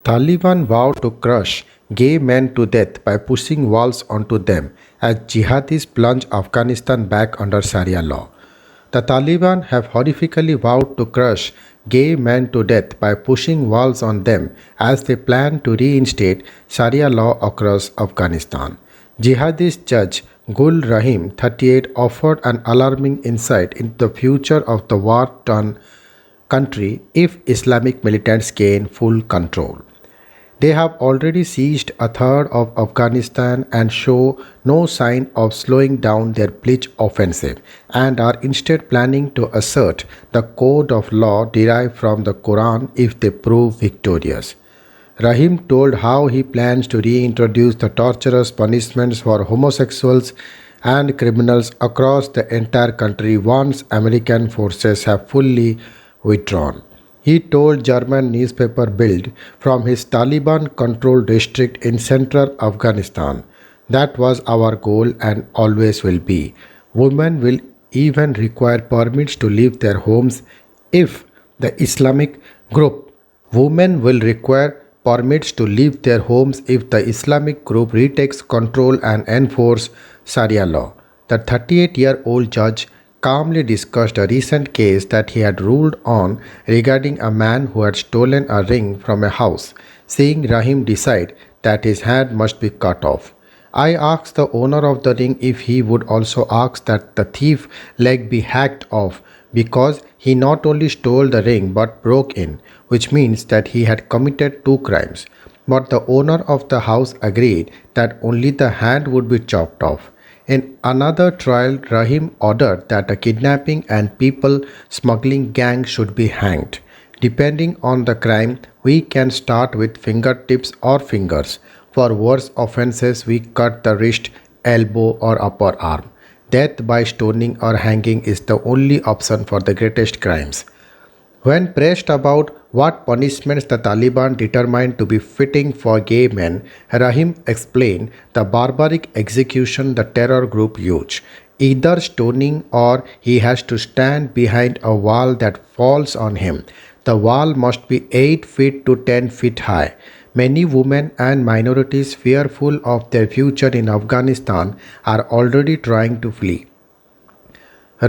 Taliban vow to crush gay men to death by pushing walls onto them as jihadis plunge Afghanistan back under Sharia law. The Taliban have horrifically vowed to crush gay men to death by pushing walls on them as they plan to reinstate Sharia law across Afghanistan. Jihadist judge Gul Rahim, 38, offered an alarming insight into the future of the war-torn country if Islamic militants gain full control. They have already seized a third of Afghanistan and show no sign of slowing down their bleach offensive and are instead planning to assert the code of law derived from the Quran if they prove victorious. Rahim told how he plans to reintroduce the torturous punishments for homosexuals and criminals across the entire country once American forces have fully withdrawn. He told German newspaper Bild from his Taliban-controlled district in central Afghanistan, "That was our goal and always will be. Women will even require permits to leave their homes if the Islamic group. Women will require permits to leave their homes if the Islamic group retakes control and enforce Sharia law." The 38-year-old judge calmly discussed a recent case that he had ruled on regarding a man who had stolen a ring from a house, seeing Rahim decide that his hand must be cut off. "I asked the owner of the ring if he would also ask that the thief's leg be hacked off because he not only stole the ring but broke in, which means that he had committed two crimes. But the owner of the house agreed that only the hand would be chopped off." In another trial, Rahim ordered that a kidnapping and people smuggling gang should be hanged. "Depending on the crime, we can start with fingertips or fingers. For worse offenses, we cut the wrist, elbow, or upper arm. Death by stoning or hanging is the only option for the greatest crimes." When pressed about what punishments the Taliban determined to be fitting for gay men, Rahim explained the barbaric execution the terror group used: either stoning or he has to stand behind a wall that falls on him. The wall must be 8 feet to 10 feet high. Many women and minorities fearful of their future in Afghanistan are already trying to flee.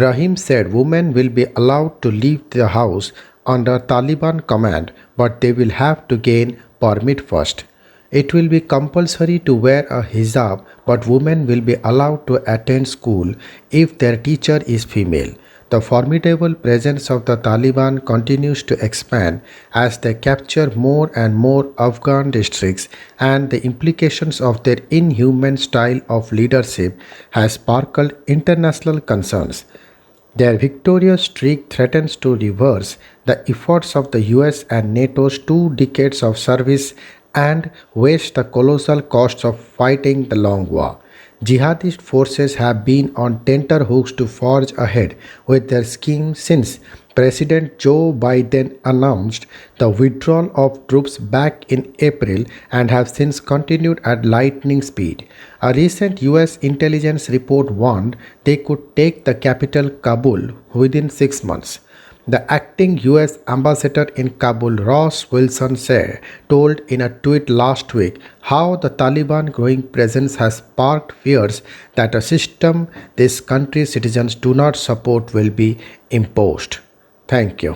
Rahim said women will be allowed to leave the house under Taliban command, but they will have to gain permit first. It will be compulsory to wear a hijab, but women will be allowed to attend school if their teacher is female. The formidable presence of the Taliban continues to expand as they capture more and more Afghan districts, and the implications of their inhuman style of leadership has sparkled international concerns. Their victorious streak threatens to reverse the efforts of the US and NATO's 2 decades of service and waste the colossal costs of fighting the long war. Jihadist forces have been on tenterhooks to forge ahead with their scheme since President Joe Biden announced the withdrawal of troops back in April and have since continued at lightning speed. A recent US intelligence report warned they could take the capital Kabul within 6 months. The acting US ambassador in Kabul, Ross Wilson, told in a tweet last week how the Taliban growing presence has sparked fears that a system this country's citizens do not support will be imposed. Thank you.